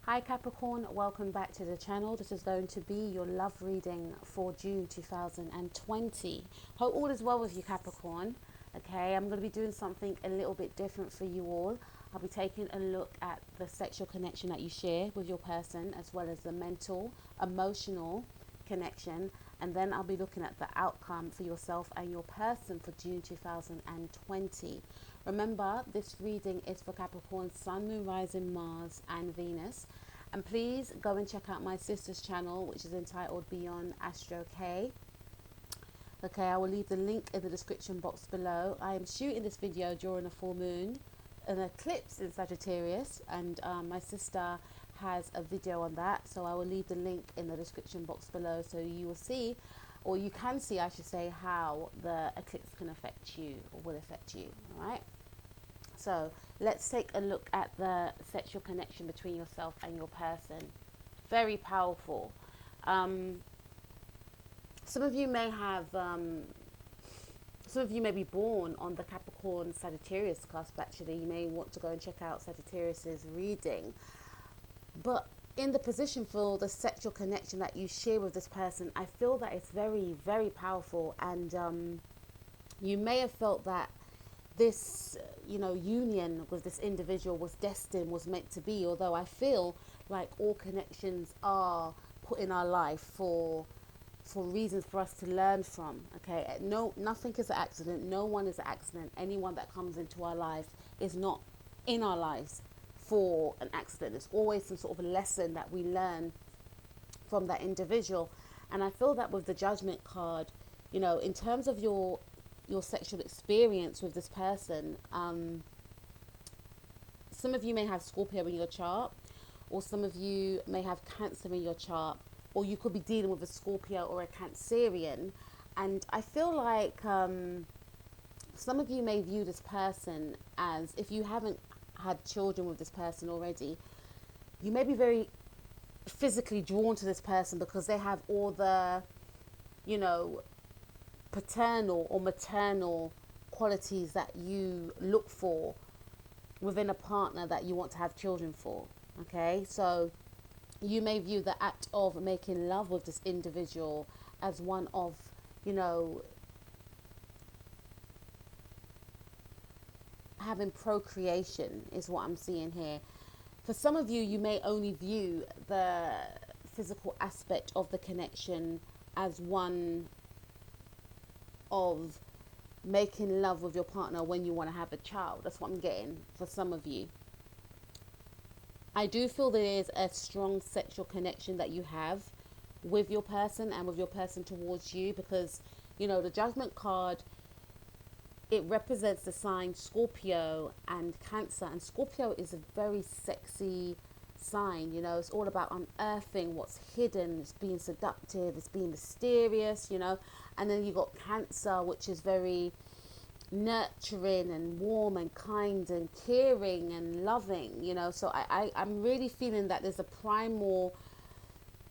Hi Capricorn, welcome back to the channel. This is going to be your love reading for June 2020. Hope all is well with you, Capricorn. Okay, I'm going to be doing something a little bit different for you all. I'll be taking a look at the sexual connection that you share with your person, as well as the mental, emotional connection, and then I'll be looking at the outcome for yourself and your person for June 2020. Remember, this reading is for Capricorn, Sun, Moon, Rising, Mars and Venus. And please go and check out my sister's channel, which is entitled Beyond Astro K. Okay, I will leave the link in the description box below. I am shooting this video during a full moon, an eclipse in Sagittarius, and my sister has a video on that, so I will leave the link in the description box below, so you will see, or you can see I should say, how the eclipse can affect you or will affect you. All right, so let's take a look at the sexual connection between yourself and your person. Very powerful. Some of you may have some of you may be born on the Capricorn Sagittarius cusp. Actually, you may want to go and check out Sagittarius's reading. But in the position for the sexual connection that you share with this person, I feel that it's very, very powerful. And you may have felt that this, union with this individual was destined, was meant to be. Although I feel like all connections are put in our life for reasons for us to learn from. Okay, nothing is an accident. No one is an accident. Anyone that comes into our life is not in our lives for an accident. There's always some sort of a lesson that we learn from that individual. And I feel that with the Judgment card, in terms of your sexual experience with this person, some of you may have Scorpio in your chart, or some of you may have Cancer in your chart, or you could be dealing with a Scorpio or a Cancerian. And I feel like some of you may view this person as, if you haven't had children with this person already, you may be very physically drawn to this person because they have all the, paternal or maternal qualities that you look for within a partner that you want to have children for. Okay, so you may view the act of making love with this individual as one of, having procreation is what I'm seeing here. For some of you, you may only view the physical aspect of the connection as one of making love with your partner when you want to have a child. That's what I'm getting for some of you. I do feel there is a strong sexual connection that you have with your person and with your person towards you, because, the Judgment card, it represents the sign Scorpio and Cancer. And Scorpio is a very sexy sign, it's all about unearthing what's hidden, it's being seductive, it's being mysterious, and then you got Cancer, which is very nurturing and warm and kind and caring and loving, so I'm really feeling that there's a primal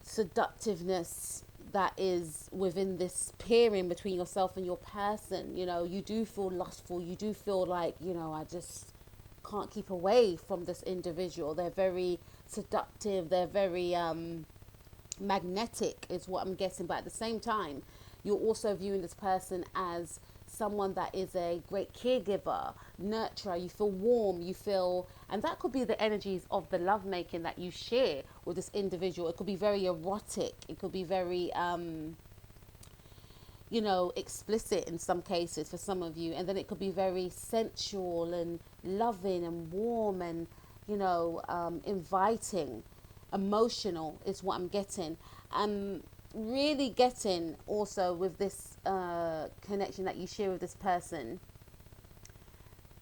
seductiveness that is within this pairing between yourself and your person. You do feel lustful, you do feel like, I just can't keep away from this individual. They're very seductive, they're very magnetic is what I'm guessing. But at the same time, you're also viewing this person as someone that is a great caregiver, nurturer. You feel warm, you feel, and that could be the energies of the lovemaking that you share with this individual. It could be very erotic, it could be very explicit in some cases for some of you, and then it could be very sensual and loving and warm and inviting, emotional is what I'm getting. Really getting also with this connection that you share with this person,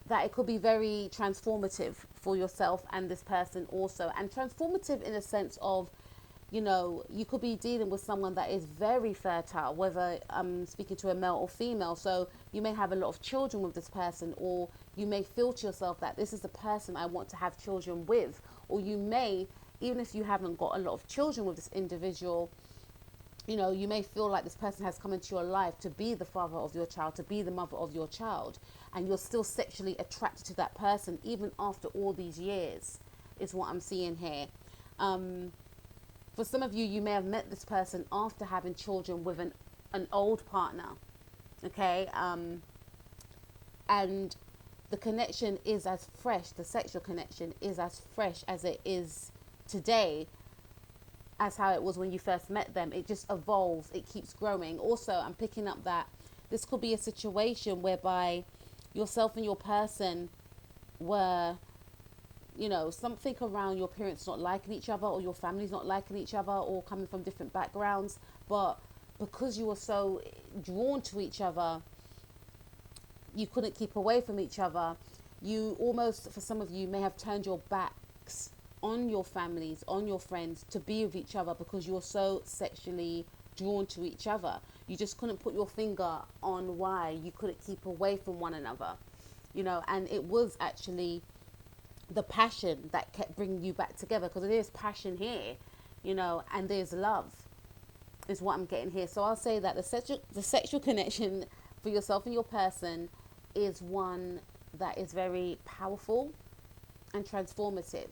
that it could be very transformative for yourself and this person also. And transformative in a sense of, you could be dealing with someone that is very fertile, whether I'm speaking to a male or female. So you may have a lot of children with this person, or you may feel to yourself that this is the person I want to have children with. Or you may, even if you haven't got a lot of children with this individual, you may feel like this person has come into your life to be the father of your child, to be the mother of your child, and you're still sexually attracted to that person even after all these years, is what I'm seeing here. For some of you, you may have met this person after having children with an old partner, okay? And the connection is as fresh, the sexual connection is as fresh as it is today as how it was when you first met them. It just evolves, it keeps growing. Also, I'm picking up that this could be a situation whereby yourself and your person were, you know, something around your parents not liking each other, or your family's not liking each other, or coming from different backgrounds. But because you were so drawn to each other, you couldn't keep away from each other. You almost, for some of you, may have turned your backs on your families, on your friends, to be with each other because you're so sexually drawn to each other. You just couldn't put your finger on why you couldn't keep away from one another, you know. And it was actually the passion that kept bringing you back together, because there's passion here, you know, and there's love is what I'm getting here. So I'll say that the sexual connection for yourself and your person is one that is very powerful and transformative.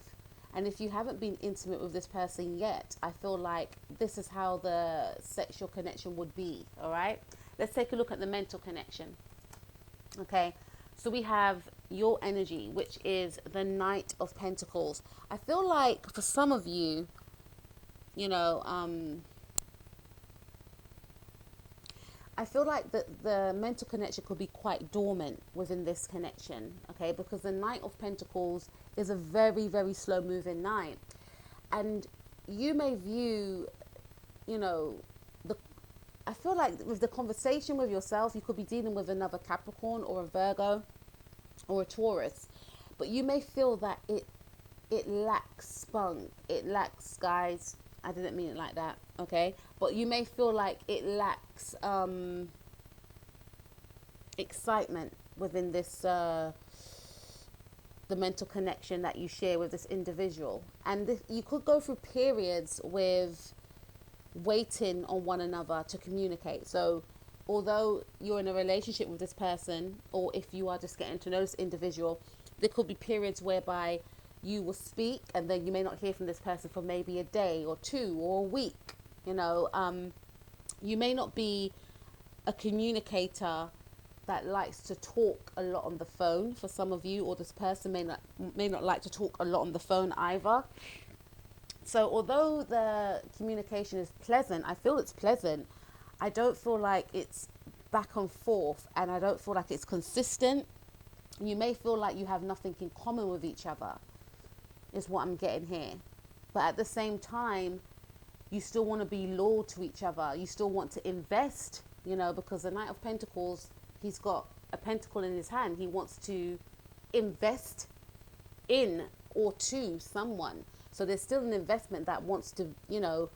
And if you haven't been intimate with this person yet, I feel like this is how the sexual connection would be. All right, let's take a look at the mental connection. Okay, so we have your energy, which is the Knight of Pentacles. I feel like for some of you, you know, I feel like the mental connection could be quite dormant within this connection, okay? Because the Knight of Pentacles is a very, very slow moving knight. And you may view, you know, I feel like with the conversation with yourself, you could be dealing with another Capricorn or a Virgo or a Taurus. But you may feel that it lacks spunk, it lacks, guys, I didn't mean it like that, okay? But you may feel like it lacks excitement within this, the mental connection that you share with this individual. And you could go through periods with waiting on one another to communicate. So although you're in a relationship with this person, or if you are just getting to know this individual, there could be periods whereby you will speak and then you may not hear from this person for maybe a day or two or a week. You know, you may not be a communicator that likes to talk a lot on the phone for some of you, or this person may not like to talk a lot on the phone either. So although the communication is pleasant, I feel it's pleasant, I don't feel like it's back and forth, and I don't feel like it's consistent. You may feel like you have nothing in common with each other, is what I'm getting here. But at the same time, you still want to be loyal to each other. You still want to invest, you know, because the Knight of Pentacles, he's got a pentacle in his hand. He wants to invest in or to someone. So there's still an investment that wants to, you know,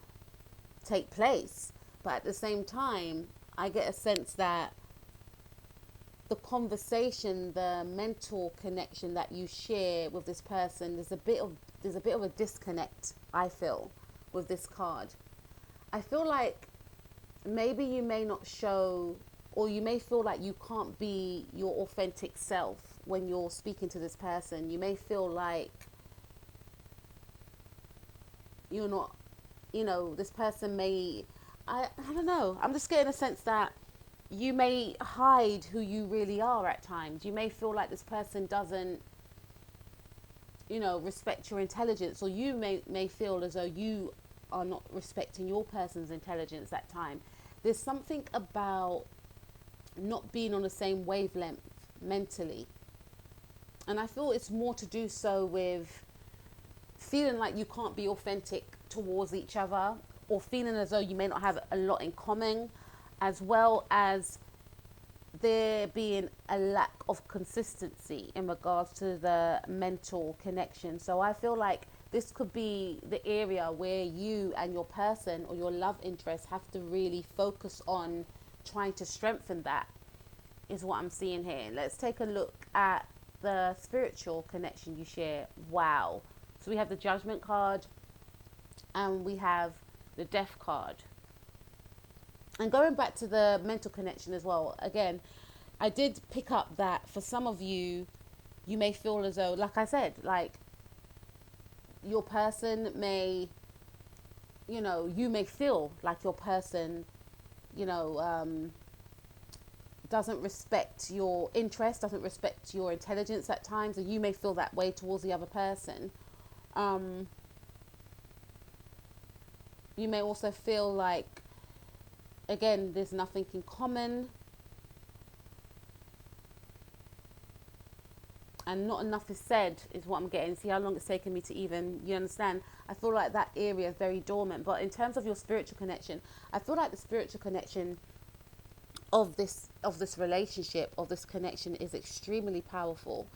take place. But at the same time, I get a sense that the conversation, the mental connection that you share with this person, there's a bit of a disconnect, I feel, with this card. I feel like maybe you may not show, or you may feel like you can't be your authentic self when you're speaking to this person. You may feel like you're not, you know, this person may, I don't know, I'm just getting a sense that you may hide who you really are at times. You may feel like this person doesn't, you know, respect your intelligence, or you may feel as though you are not respecting your person's intelligence at time. There's something about not being on the same wavelength mentally. And I feel it's more to do so with feeling like you can't be authentic towards each other, or feeling as though you may not have a lot in common, as well as there being a lack of consistency in regards to the mental connection. So I feel like this could be the area where you and your person or your love interest have to really focus on trying to strengthen that, is what I'm seeing here. Let's take a look at the spiritual connection you share. Wow. So we have the Judgment card and we have the Death card. And going back to the mental connection as well, again, I did pick up that for some of you, you may feel as though, like I said, like your person may, you may feel like your person, you know, doesn't respect your interest, doesn't respect your intelligence at times, and you may feel that way towards the other person. You may also feel like, again, there's nothing in common and not enough is said, is what I'm getting. See how long it's taken me to even, you understand? I feel like that area is very dormant. But in terms of your spiritual connection, I feel like the spiritual connection of this relationship, of this connection, is extremely powerful.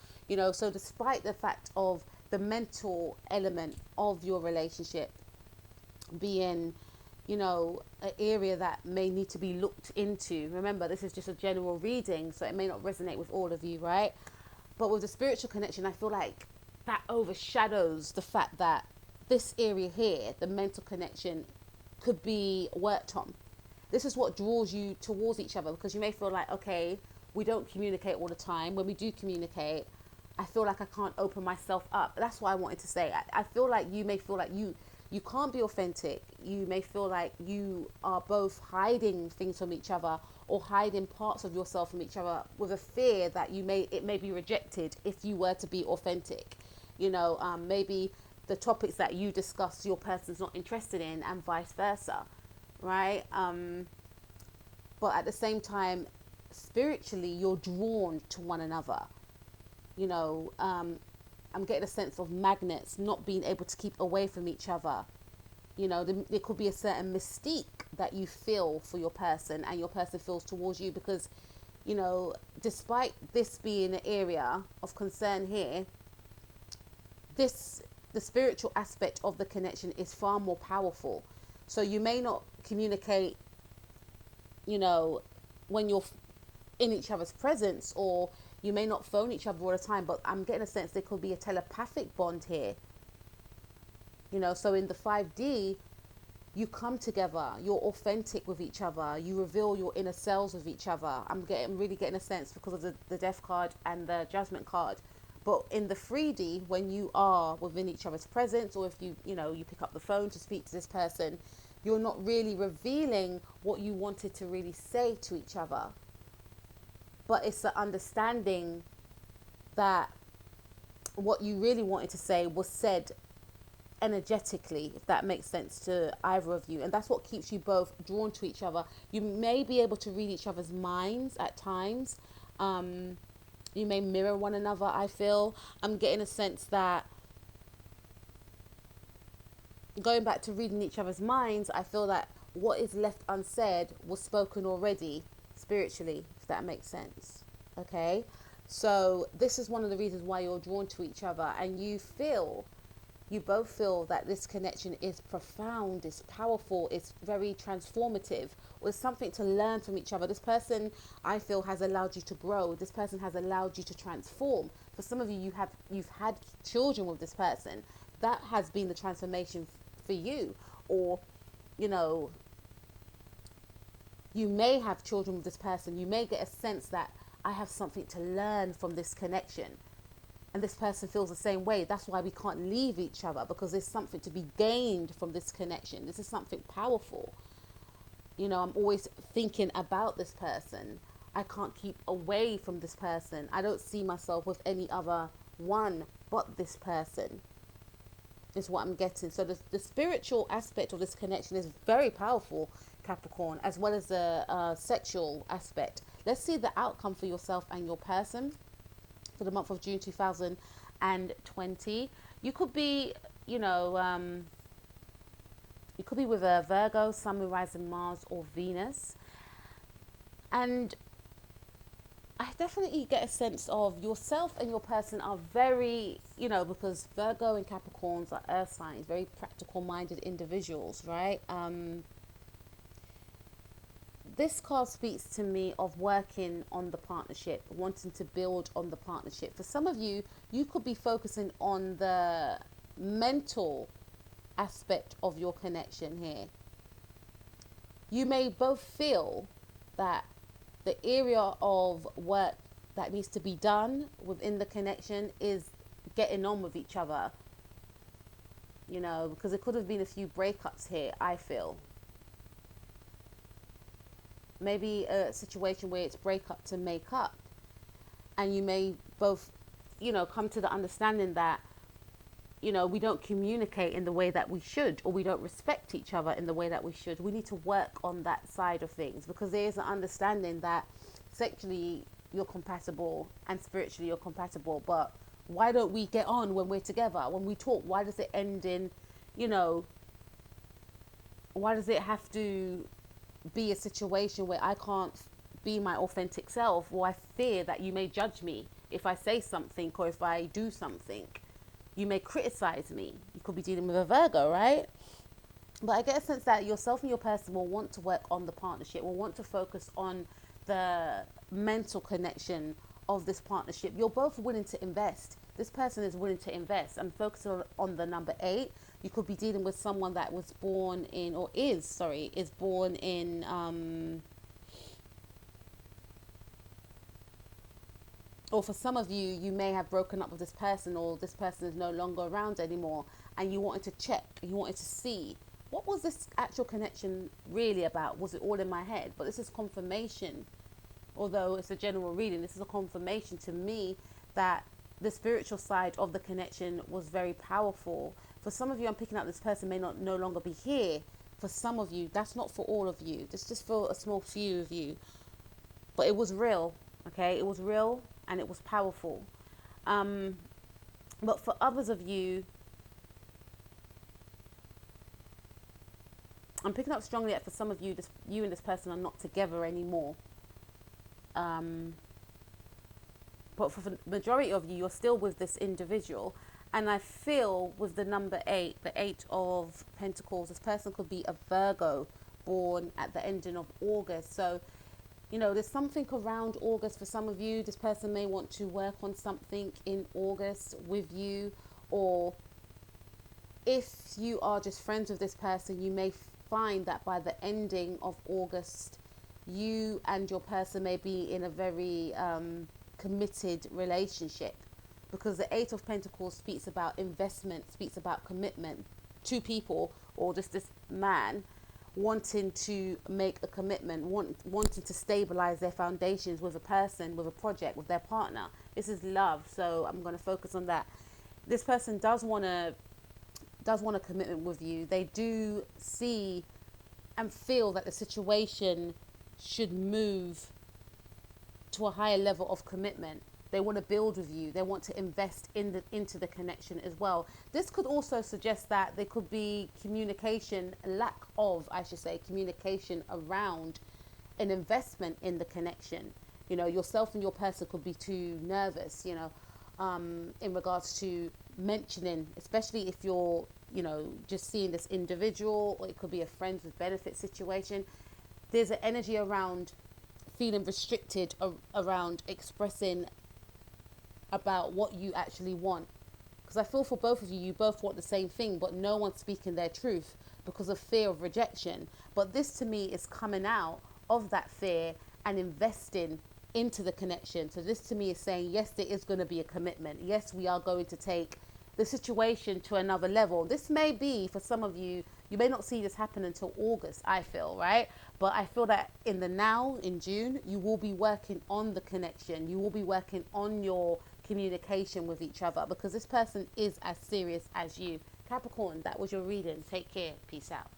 So despite the fact of the mental element of your relationship being, an area that may need to be looked into. Remember, this is just a general reading, so it may not resonate with all of you, right? But with the spiritual connection, I feel like that overshadows the fact that this area here, the mental connection, could be worked on. This is what draws you towards each other, because you may feel like, okay, we don't communicate all the time. When we do communicate, I feel like I can't open myself up. That's what I wanted to say. I feel like you may feel like you can't be authentic. You may feel like you are both hiding things from each other, or hiding parts of yourself from each other, with a fear that it may be rejected if you were to be authentic. Maybe the topics that you discuss, your person's not interested in, and vice versa, right? But at the same time, spiritually, you're drawn to one another. I'm getting a sense of magnets not being able to keep away from each other. There could be a certain mystique that you feel for your person, and your person feels towards you, because, despite this being an area of concern here, the spiritual aspect of the connection is far more powerful. So you may not communicate, when you're in each other's presence, or you may not phone each other all the time, but I'm getting a sense there could be a telepathic bond here. So in the 5D, you come together, you're authentic with each other, you reveal your inner selves with each other. I'm really getting a sense because of the Death card and the Judgment card. But in the 3D, when you are within each other's presence, or if you pick up the phone to speak to this person, you're not really revealing what you wanted to really say to each other. But it's the understanding that what you really wanted to say was said energetically, if that makes sense to either of you. And that's what keeps you both drawn to each other. You may be able to read each other's minds at times. You may mirror one another, I feel. I'm getting a sense that, going back to reading each other's minds, I feel that what is left unsaid was spoken already spiritually, if that makes sense. Okay, so this is one of the reasons why you're drawn to each other, and you both feel that this connection is profound, is powerful, it's very transformative, or it's something to learn from each other. This person, I feel, has allowed you to grow. This person has allowed you to transform. For some of you, you've had children with this person. That has been the transformation for you. Or, you may have children with this person. You may get a sense that I have something to learn from this connection. And this person feels the same way. That's why we can't leave each other, because there's something to be gained from this connection. This is something powerful. I'm always thinking about this person. I can't keep away from this person. I don't see myself with any other one but this person, is what I'm getting. So the spiritual aspect of this connection is very powerful, Capricorn, as well as the sexual aspect. Let's see the outcome for yourself and your person for the month of June 2020. You could be, you could be with a Virgo, Sun, Moon, Rising, Mars, or Venus. And I definitely get a sense of yourself and your person are very, because Virgo and Capricorns are earth signs, very practical minded individuals, right? This card speaks to me of working on the partnership, wanting to build on the partnership. For some of you, you could be focusing on the mental aspect of your connection here. You may both feel that the area of work that needs to be done within the connection is getting on with each other. you know, because it could have been a few breakups here, I feel. Maybe a situation where it's break up to make up, and you may both, you know, come to the understanding that, you know, we don't communicate in the way that we should, or we don't respect each other in the way that we should. We need to work on that side of things, because there is an understanding that sexually you're compatible and spiritually you're compatible, but why don't we get on when we're together? When we talk, why does it end in, you know, why does it have to be a situation where I can't be my authentic self, or I fear that you may judge me if I say something or if I do something? You may criticize me. You could be dealing with a Virgo, right? But I get a sense that yourself and your person will want to work on the partnership, will want to focus on the mental connection of this partnership. You're both willing to invest. This person is willing to invest. I'm focusing on the number 8. You could be dealing with someone that was born in, or is born in, or for some of you, you may have broken up with this person, or this person is no longer around anymore, and you wanted to check, you wanted to see, what was this actual connection really about? Was it all in my head? But this is confirmation. Although it's a general reading, this is a confirmation to me that the spiritual side of the connection was very powerful. For some of you, I'm picking up this person may not no longer be here. For some of you, that's not for all of you. This just for a small few of you. But it was real, okay? It was real and it was powerful. But for others of you, I'm picking up strongly that for some of you, you and this person are not together anymore. But for the majority of you, you're still with this individual. And I feel with the number 8, the 8 of Pentacles, this person could be a Virgo born at the ending of August. So, you know, there's something around August for some of you. This person may want to work on something in August with you. Or if you are just friends with this person, you may find that by the ending of August, you and your person may be in a very committed relationship, because the 8 of Pentacles speaks about investment, speaks about commitment. 2 people, or just this man, wanting to make a commitment, wanting to stabilize their foundations with a person, with a project, with their partner. This is love, so I'm going to focus on that. This person does want a commitment with you. They do see and feel that the situation should move to a higher level of commitment. They want to build with you. They want to invest into the connection as well. This could also suggest that there could be communication, lack of, I should say, communication around an investment in the connection. You know, yourself and your person could be too nervous, you know, in regards to mentioning, especially if you're, you know, just seeing this individual, or it could be a friends with benefit situation. There's an energy around feeling restricted around expressing about what you actually want, because I feel for both of you, you both want the same thing, but no one's speaking their truth because of fear of rejection. But this to me is coming out of that fear and investing into the connection. So this to me is saying, yes, there is going to be a commitment. Yes, we are going to take the situation to another level. This may be, for some of you, you may not see this happen until August, I feel, right? But I feel that in the now, in June, you will be working on the connection. You will be working on your communication with each other, because this person is as serious as you. Capricorn, that was your reading. Take care. Peace out.